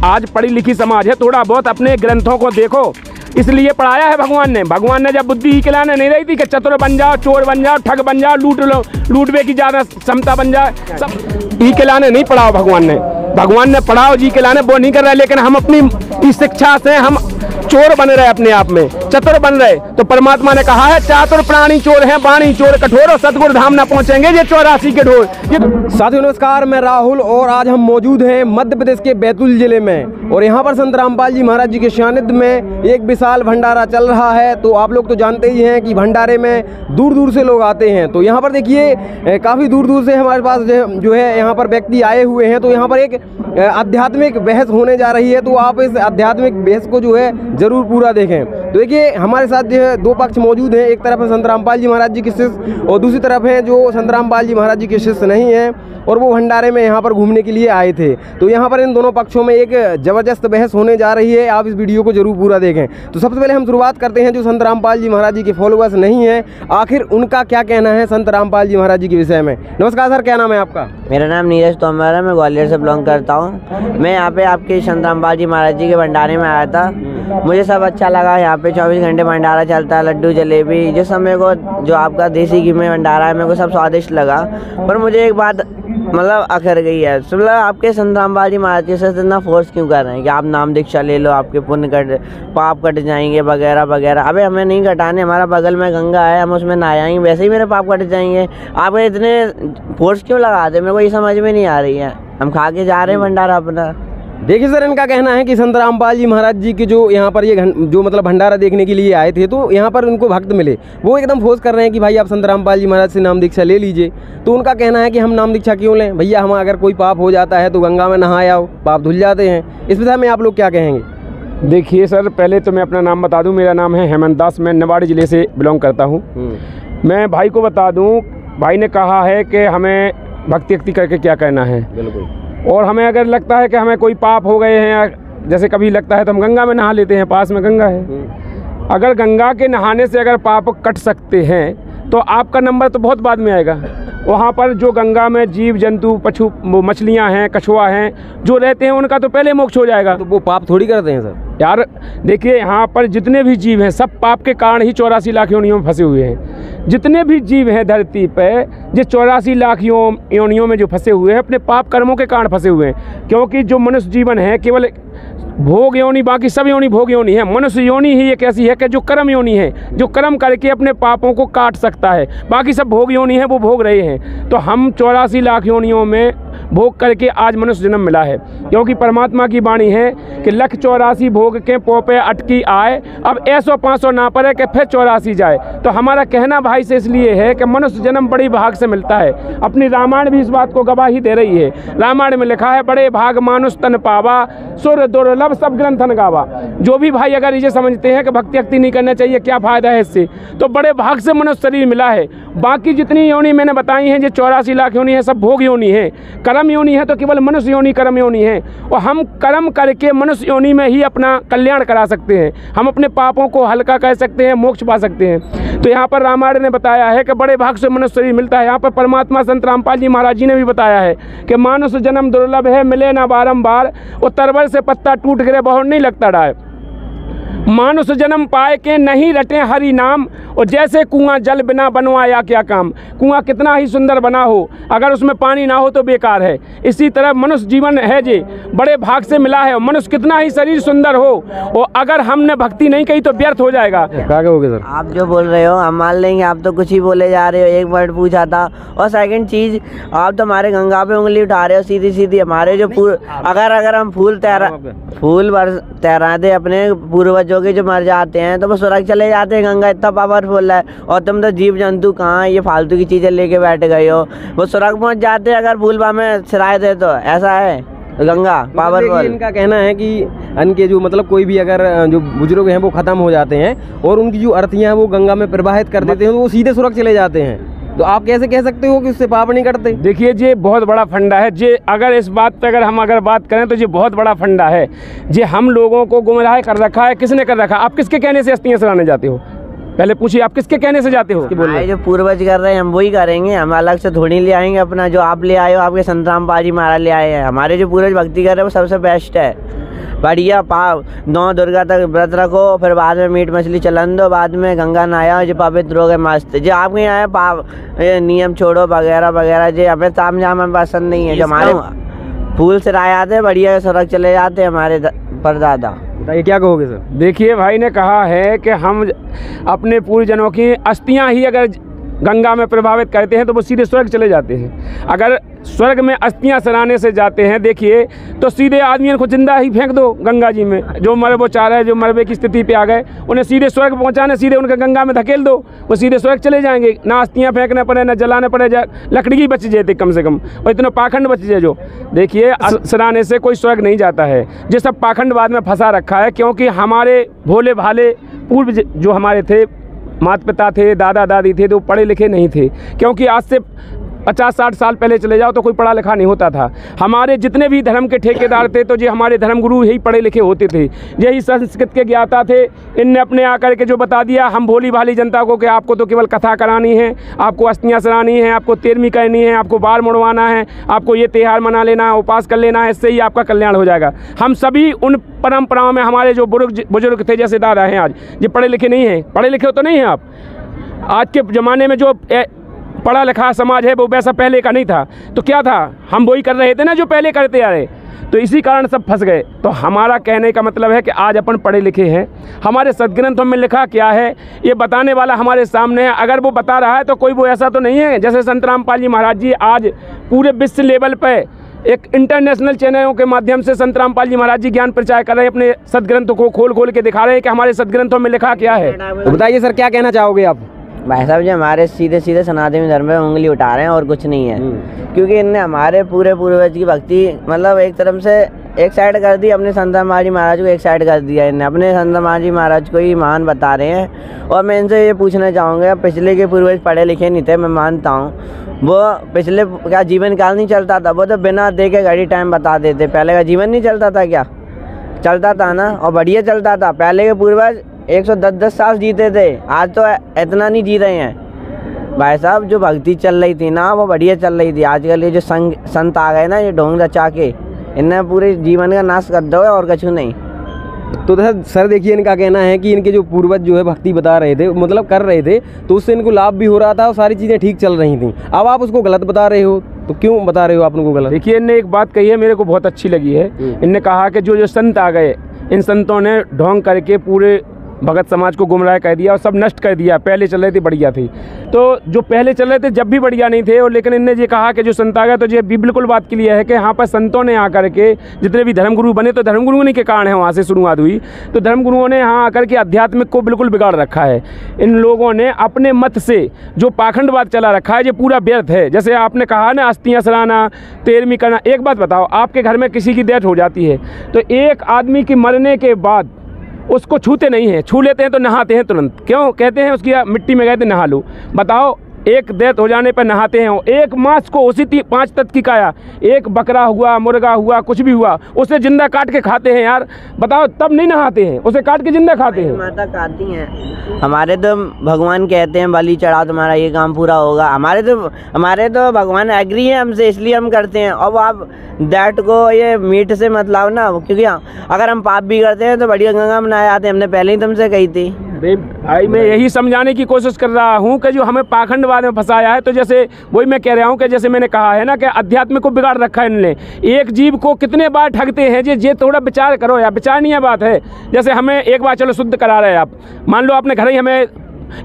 आज पढ़ी लिखी समाज है, थोड़ा बहुत अपने ग्रंथों को देखो, इसलिए पढ़ाया है भगवान ने। भगवान ने जब बुद्धि ही खिलाने नहीं रही थी कि चतुर बन जाओ, चोर बन जाओ, ठग बन जाओ, लूटवे की ज़्यादा क्षमता बन जाए, सब ही खिलाने नहीं पढ़ाओ भगवान ने। भगवान ने पढ़ाओ जी खिलाने वो नहीं कर रहा है, लेकिन हम अपनी इस शिक्षा से हम चोर बन रहे अपने आप में, चतुर बन रहे। तो परमात्मा ने कहा है चातुर प्राणी चोर हैं, वाणी चोर कठोर, सतगुरु धाम न पहुंचेंगे ये 84 के ढोल। साथियों नमस्कार, मैं राहुल और आज हम मौजूद हैं मध्य प्रदेश के बैतूल जिले में और यहाँ पर संत रामपाल जी महाराज जी के सानिध्य में एक विशाल भंडारा चल रहा है। तो आप लोग तो जानते ही हैं कि भंडारे में दूर दूर से लोग आते हैं। तो यहाँ पर देखिए काफ़ी दूर दूर से हमारे पास जो है यहाँ पर व्यक्ति आए हुए हैं। तो यहाँ पर एक आध्यात्मिक बहस होने जा रही है, तो आप इस आध्यात्मिक बहस को जो है जरूर पूरा देखें। तो देखिए हमारे साथ जो है दो पक्ष मौजूद हैं, एक तरफ है संत रामपाल जी महाराज जी के शिष्य और दूसरी तरफ है जो संत रामपाल जी महाराज जी के शिष्य नहीं हैं और वो भंडारे में यहाँ पर घूमने के लिए आए थे। तो यहाँ पर इन दोनों पक्षों में एक ज़बरदस्त बहस होने जा रही है, आप इस वीडियो को जरूर पूरा देखें। तो सबसे पहले हम शुरुआत करते हैं जो संत रामपाल जी महाराज जी के फॉलोअर्स नहीं हैं, आखिर उनका क्या कहना है संत रामपाल जी महाराज जी के विषय में। नमस्कार सर, क्या नाम है आपका? मेरा नाम नीरज तोमर है, मैं ग्वालियर से बिलोंग करता हूँ। मैं यहाँ पे आपके संत रामपाल जी महाराज जी के भंडारे में आया था, मुझे सब अच्छा लगा। यहाँ पे 24 घंटे भंडारा चलता है, लड्डू जलेबी जिस समय को जो आपका देसी घी में भंडारा है मेरे को सब स्वादिष्ट लगा। पर मुझे एक बात मतलब अखर गई है, मतलब आपके संत रामपाल जी महाराज जी से इतना फोर्स क्यों कर रहे हैं कि आप नाम दीक्षा ले लो, आपके पुण्य कट पाप कट जाएंगे वगैरह वगैरह। अबे हमें नहीं कटाने, हमारा बगल में गंगा है, हम उसमें नहाएंगे, वैसे ही मेरे पाप कट जाएंगे। आप इतने फोर्स क्यों लगाते, मेरे को ये समझ में नहीं आ रही है। हम खा के जा रहे हैं भंडारा अपना। देखिए सर, इनका कहना है कि संत रामपाल जी महाराज जी के जो यहाँ पर ये जो मतलब भंडारा देखने के लिए आए थे, तो यहाँ पर उनको भक्त मिले, वो एकदम फोर्स कर रहे हैं कि भाई आप संत रामपाल जी महाराज से नाम दीक्षा ले लीजिए। तो उनका कहना है कि हम नाम दीक्षा क्यों लें भैया, हम अगर कोई पाप हो जाता है तो गंगा में नहा आओ, पाप धुल जाते हैं। इस विषय में आप लोग क्या कहेंगे? देखिए सर, पहले तो मैं अपना नाम बता दूँ, मेरा नाम है हेमंत दास, मैं निवाड़ी ज़िले से बिलोंग करता हूँ। मैं भाई को बता दूँ, भाई ने कहा है कि हमें भक्ति करके क्या करना है। बिल्कुल। और हमें अगर लगता है कि हमें कोई पाप हो गए हैं, जैसे कभी लगता है तो हम गंगा में नहा लेते हैं, पास में गंगा है। अगर गंगा के नहाने से अगर पाप कट सकते हैं तो आपका नंबर तो बहुत बाद में आएगा। वहाँ पर जो गंगा में जीव जंतु पशु मछलियाँ हैं, कछुआ हैं जो रहते हैं, उनका तो पहले मोक्ष हो जाएगा। तो वो पाप थोड़ी करते हैं सर। यार देखिए, यहाँ पर जितने भी जीव हैं सब पाप के कारण ही 84 लाख योनियों में फंसे हुए हैं। जितने भी जीव हैं धरती पे, जो 84 लाख योनियों में जो फंसे हुए हैं, अपने पाप कर्मों के कारण फंसे हुए हैं। क्योंकि जो मनुष्य जीवन है केवल भोग योनि, बाकी सब योनि भोग योनि है। मनुष्य योनि ही एक ऐसी है कि जो कर्म योनि है, जो कर्म करके अपने पापों को काट सकता है। बाकी सब भोग योनि है, वो भोग रहे हैं। तो हम 84 लाख योनियों में भोग करके आज मनुष्य जन्म मिला है, क्योंकि परमात्मा की वाणी है कि 184 भोग के पोपे अटकी आए, अब 100-500 ना पड़े कि फिर 84 जाए। तो हमारा कहना भाई से इसलिए है कि मनुष्य जन्म बड़ी भाग से मिलता है। अपनी रामायण भी इस बात को गवाही दे रही है। रामायण में लिखा है, बड़े भाग मानुष तन पावा, सुर दुर्लभ सब ग्रंथन गावा। जो भी भाई अगर ये समझते हैं कि भक्ति नहीं करना चाहिए, क्या फ़ायदा है इससे, तो बड़े भाग से मनुष्य शरीर मिला है। बाकी जितनी योनि मैंने बताई हैं, जो 84 लाख योनि है, सब भोग योनि है। कर्म योनि है तो केवल मनुष्य योनि कर्म योनि है, और हम कर्म करके मनुष्य योनि में ही अपना कल्याण करा सकते हैं। हम अपने पापों को हल्का कर सकते हैं, मोक्ष पा सकते हैं। तो यहाँ पर रामायण ने बताया है कि बड़े भाग से मनुष्य शरीर मिलता है। यहाँ पर परमात्मा संत रामपाल जी महाराज जी ने भी बताया है कि मानुष जन्म दुर्लभ है, मिले ना बारंबार, और तरवर से पत्ता टूट गिरे बहुत नहीं लगता डाय। मानुष जन्म पाए के नहीं रटे हरि नाम, और जैसे कुआं जल बिना बनवाया क्या काम। कुआं कितना ही सुंदर बना हो, अगर उसमें पानी ना हो तो बेकार है। इसी तरह मनुष्य जीवन है जे बड़े भाग से मिला है। मनुष्य कितना ही शरीर सुंदर हो, और अगर हमने भक्ति नहीं की तो व्यर्थ हो जाएगा। क्या कहोगे सर? आप जो बोल रहे हो हम मान लेंगे, आप तो कुछ ही बोले जा रहे हो। एक वर्ड पूछा था, और सेकंड चीज आप तो हमारे गंगा पे उंगली उठा रहे हो सीधी सीधी। हमारे जो अगर हम फूल तैरा दे अपने पूर्वजों के जो मर जाते हैं तो वो स्वर्ग चले जाते हैं। गंगा इतना पावरफुल है, और तुम तो जीव जंतु कहाँ ये फालतू की चीजें लेके बैठ गए हो। वो स्वर्ग पहुंच जाते हैं अगर फूलबा में सिराए दे, तो ऐसा है गंगा पावरफुल। इनका कहना है कि इनके जो मतलब कोई भी अगर जो बुजुर्ग हैं वो खत्म हो जाते हैं और उनकी जो अर्थियां हैं वो गंगा में प्रवाहित कर देते हैं, तो वो सीधे स्वर्ग चले जाते हैं। तो आप कैसे कह सकते हो कि उससे पाप नहीं करते? देखिए, ये बहुत बड़ा फंडा है। जे अगर इस बात पे अगर हम बात करें तो ये बहुत बड़ा फंडा है। जे हम लोगों को गुमराह कर रखा है। किसने कर रखा? आप किसके कहने से अस्थियां सराने जाते हो? पहले पूछिए, आप किसके कहने से जाते हो? जो पूर्वज कर रहे हैं हम वही करेंगे। हम अलग से थोड़ी ले आएंगे अपना। जो आप ले आए हो, आपके संत रामपाल जी महाराज ले आए हैं। हमारे जो पूर्वज भक्ति कर रहे हैं वो सबसे बेस्ट है। बढ़िया 9 दुर्गा तक व्रत रखो, फिर बाद में मीट मछली चलन दो, बाद में गंगा नहाया जो पवित्र हो गए मस्त। जो आपके यहाँ है ये नियम छोड़ो वगैरह वगैरह, जो हमें ताम झाम हमें पसंद नहीं है। जो हमारे फूल से राय आते बढ़िया सड़क चले जाते हमारे परदादा। बताइए क्या कहोगे सर? देखिए भाई ने कहा है कि हम अपने पूर्वजनों की अस्थियां ही अगर गंगा में प्रभावित करते हैं तो वो सीधे स्वर्ग चले जाते हैं। अगर स्वर्ग में अस्थियां सराहने से जाते हैं देखिए तो सीधे आदमियों को जिंदा ही फेंक दो गंगा जी में। जो मरे वो चाह रहे हैं, जो मरबे की स्थिति पे आ गए उन्हें सीधे स्वर्ग पहुंचाने, सीधे उनके गंगा में धकेल दो, वो सीधे स्वर्ग चले जाएंगे। ना अस्थियां फेंकना पड़े, ना जलाना पड़े, लकड़ी की बच जाती कम से कम, और इतना पाखंड बच जाए। जो देखिए सराहने से कोई स्वर्ग नहीं जाता है। ये सब पाखंडवाद में फंसा रखा है, क्योंकि हमारे भोले भाले पूर्व जो हमारे थे, माता पिता थे, दादा दादी थे, तो पढ़े लिखे नहीं थे। क्योंकि आज से 50-60 साल पहले चले जाओ तो कोई पढ़ा लिखा नहीं होता था। हमारे जितने भी धर्म के ठेकेदार थे तो ये हमारे धर्मगुरु यही पढ़े लिखे होते थे, यही संस्कृत के ज्ञाता थे। इनने अपने आकर के जो बता दिया हम भोली भाली जनता को कि आपको तो केवल कथा करानी है, आपको अस्थियां सरानी है, आपको तेरहवीं करनी है, आपको बार मुड़वाना है, आपको ये त्यौहार मना लेना है, उपास कर लेना है, इससे ही आपका कल्याण हो जाएगा। हम सभी उन परंपराओं में हमारे जो बुजुर्ग थे, जैसे दादा हैं आज, ये पढ़े लिखे नहीं हैं। पढ़े लिखे तो नहीं हैं आप। आज के ज़माने में जो पढ़ा लिखा समाज है वो वैसा पहले का नहीं था। तो क्या था, हम वही कर रहे थे ना जो पहले करते आ रहे, तो इसी कारण सब फंस गए। तो हमारा कहने का मतलब है कि आज अपन पढ़े लिखे हैं, हमारे सदग्रंथों में लिखा क्या है ये बताने वाला हमारे सामने है। अगर वो बता रहा है तो कोई वो ऐसा तो नहीं है। जैसे संत रामपाल जी महाराज जी आज पूरे विश्व लेवल पर एक इंटरनेशनल चैनलों के माध्यम से संत रामपाल जी महाराज जी ज्ञान प्रचार कर रहे हैं, अपने सदग्रंथों को खोल खोल के दिखा रहे हैं कि हमारे सदग्रंथों में लिखा क्या है। तो बताइए सर क्या कहना चाहोगे आप? भाई साहब, जो हमारे सीधे सीधे सनातनी धर्म में उंगली उठा रहे हैं और कुछ नहीं है। क्योंकि इनने हमारे पूरे पूर्वज की भक्ति मतलब एक तरफ से एक साइड कर दी, अपने संत रामपाल जी महाराज को एक साइड कर दिया। इनने अपने संत रामपाल जी महाराज को ही महान बता रहे हैं। और मैं इनसे ये पूछना चाहूँगा, पिछले के पूर्वज पढ़े लिखे नहीं थे, मैं मानता हूँ, वो पिछले क्या जीवन काल नहीं चलता था, वो तो बिना देखे घड़ी टाइम बता देते। पहले का जीवन नहीं चलता था क्या? चलता था ना, और बढ़िया चलता था। पहले के पूर्वज 110 साल जीते थे, आज तो इतना नहीं जी रहे हैं। भाई साहब, जो भक्ति चल रही थी ना वो बढ़िया चल रही थी। आजकल ये जो संत आ गए ना, ये ढोंग रचा के इनने पूरे जीवन का नाश कर दो और कुछ नहीं। तो सर देखिए इनका कहना है कि इनके जो पूर्वज जो है भक्ति बता रहे थे, मतलब कर रहे थे, तो उससे इनको लाभ भी हो रहा था और सारी चीज़ें ठीक चल रही थी। अब आप उसको गलत बता रहे हो, तो क्यों बता रहे हो आप उनको गलत? देखिए इनने एक बात कही है, मेरे को बहुत अच्छी लगी है। इनने कहा कि जो संत आ गए, इन संतों ने ढोंग करके पूरे भगत समाज को गुमराह कर दिया और सब नष्ट कर दिया। पहले चल रहे थे बढ़िया थी, तो जो पहले चल रहे थे जब भी बढ़िया नहीं थे। और लेकिन इनने ये कहा कि जो संत आ गए, तो ये भी बिल्कुल बात क्लियर है कि यहाँ पर संतों ने आकर के जितने भी धर्मगुरु बने, तो धर्मगुरुओं ने के कारण है वहाँ से शुरुआत हुई। तो धर्मगुरुओं ने यहाँ आकर के आध्यात्मिक को बिल्कुल बिगाड़ रखा है। इन लोगों ने अपने मत से जो पाखंडवाद चला रखा है, ये पूरा व्यर्थ है। जैसे आपने कहा ना, अस्थियाँ सराना, तेरहवीं करना। एक बात बताओ, आपके घर में किसी की डेथ हो जाती है तो एक आदमी की मरने के बाद उसको छूते नहीं हैं, छू लेते हैं तो नहाते हैं तुरंत। क्यों कहते हैं? उसकी मिट्टी में गए थे नहा लो। बताओ, एक डेथ हो जाने पर नहाते हैं। एक मांस को उसी 5 तत्व की काया, एक बकरा हुआ, मुर्गा हुआ, कुछ भी हुआ, उसे जिंदा काट के खाते हैं यार। बताओ, तब नहीं नहाते हैं, उसे काट के जिंदा खाते हैं। माता खाती हैं। हमारे तो भगवान कहते हैं बलि चढ़ाओ तुम्हारा ये काम पूरा होगा। हमारे तो भगवान एग्री है हमसे, इसलिए हम करते हैं। अब आप दैट को ये मीट से मत लाओ ना, क्योंकि अगर हम पाप भी करते हैं तो बढ़िया गंगा में नहाए आते हैं। हमने पहले ही तुमसे कही थी। भाई मैं यही समझाने की कोशिश कर रहा हूँ कि जो हमें पाखंडवाद में फंसाया है, तो जैसे वही मैं कह रहा हूँ कि जैसे मैंने कहा है ना कि अध्यात्म को बिगाड़ रखा है इनने। एक जीव को कितने बार ठगते हैं, ये थोड़ा विचार करो यार। विचारणीय बात है। जैसे हमें एक बार चलो शुद्ध करा रहे हैं आप, मान लो आपने घर ही हमें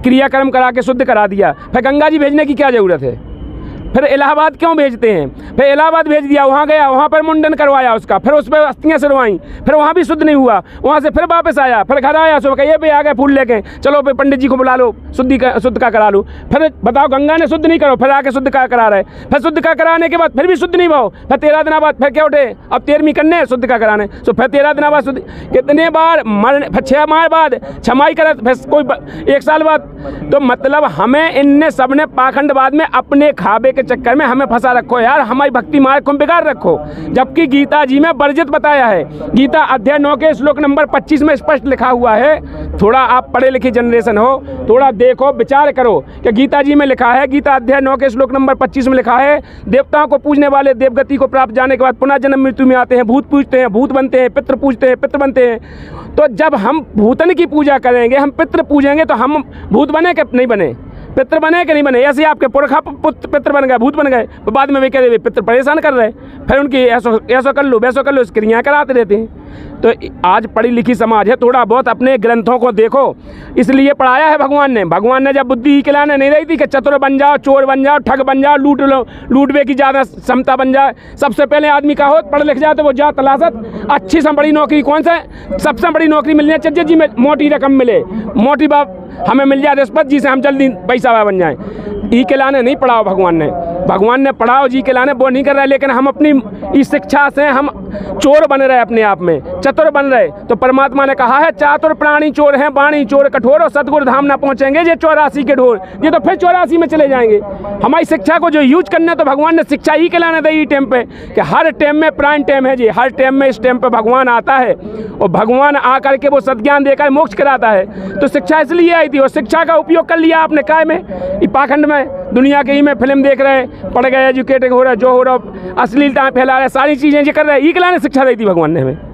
क्रियाक्रम करा के शुद्ध करा दिया, फिर गंगा जी भेजने की क्या ज़रूरत है? फिर इलाहाबाद क्यों भेजते हैं? फिर इलाहाबाद भेज दिया, वहाँ गया, वहाँ पर मुंडन करवाया उसका, फिर उस पर अस्थियाँ सिरवाई, फिर वहाँ भी शुद्ध नहीं हुआ, वहाँ से फिर वापस आया, फिर घर आया, सुबह ये भी आ गए फूल लेके, चलो भाई पंडित जी को बुला लो, शुद्ध का करा लो। फिर बताओ, गंगा ने शुद्ध नहीं करो, फिर आके शुद्ध का करा रहे, फिर शुद्ध का कराने के बाद फिर भी शुद्ध नहीं भाव, फिर 13 दिन बाद फिर क्या उठे, अब 13वीं करने शुद्ध का कराने, तो फिर 13 दिन बाद शुद्ध। कितने बार मरने, फिर 6 माह बाद छमाई करे, फिर कोई 1 साल बाद। तो मतलब हमें इनने सबने पाखंडवाद में अपने खाबे के चक्कर में हमें फंसा रखो यार, हमारी भक्ति मार्ग को बिगाड़ रखो। जबकि गीता जी में वर्जित बताया है, गीता अध्याय 9 के श्लोक नंबर 25 में स्पष्ट लिखा हुआ है। थोड़ा आप पढ़े लिखे जनरेशन हो, थोड़ा देखो विचार करो कि गीता जी में लिखा है, गीता अध्याय 9 के श्लोक नंबर 25 में लिखा है, देवताओं को पूजने वाले देवगति को प्राप्त जाने के बाद पुनः जन्म मृत्यु में आते हैं, भूत पूजते हैं, भूत बनते हैं, पितृ पूजते हैं, पितृ बनते हैं। तो जब हम भूतन की पूजा करेंगे, हम पितृ पूजेंगे, तो हम भूत बने कि नहीं बने, पितृ बने कि नहीं बने? ऐसे आपके पुरखा पितृ बन गए, भूत बन गए, तो बाद में वे कह रहे पितृ परेशान कर रहे, फिर उनकी ऐसा कर लो वैसा कर लो, क्रियाएँ कराते रहते हैं। तो आज पढ़ी लिखी समाज है, थोड़ा बहुत अपने ग्रंथों को देखो। इसलिए पढ़ाया है भगवान ने। भगवान ने जब बुद्धि ही खिलाने नहीं रही थी कि चतुर बन जाओ, चोर बन जाओ, ठग बन जाओ, लूटवे की ज़्यादा क्षमता बन जाए। सबसे पहले आदमी का हो पढ़ लिख जाए तो वो जा तलाशत अच्छी से बड़ी नौकरी कौन सा है, सबसे बड़ी नौकरी मिलनी चाहिए जी में मोटी रकम मिले, मोटी बाप हमें मिल जाए रिश्वत, जिसे हम जल्दी पैसा बन जाएँ। ई के लाने नहीं पढ़ाओ भगवान ने। भगवान ने पढ़ाओ जी के लाने वो नहीं कर रहे, लेकिन हम अपनी इस शिक्षा से हम चोर बन रहे, अपने आप में चतुर बन रहे। तो परमात्मा ने कहा है चातुर प्राणी चोर हैं, वाणी चोर कठोर, और सतगुरु धाम ना पहुंचेंगे ये 84 के ढोर। ये तो फिर 84 में चले जाएंगे। हमारी शिक्षा को जो यूज करना, तो भगवान ने शिक्षा ही के लाने दी टाइम पे, कि हर टाइम में प्राण टाइम है जी, हर टाइम में इस टाइम पे भगवान आता है, और भगवान आकर के वो सद्ज्ञान देकर मोक्ष कराता है। तो शिक्षा इसलिए आई थी, और शिक्षा का उपयोग कर लिया आपने काय में, पाखंड में, दुनिया के ही में फिल्म देख रहे हैं, पढ़ गए, एजुकेटिंग हो रहा है, जो हो रहा, अश्लीलता फैला रहे, सारी चीज़ें ये कर रहे हैं। ई के लाने शिक्षा दी थी भगवान ने हमें।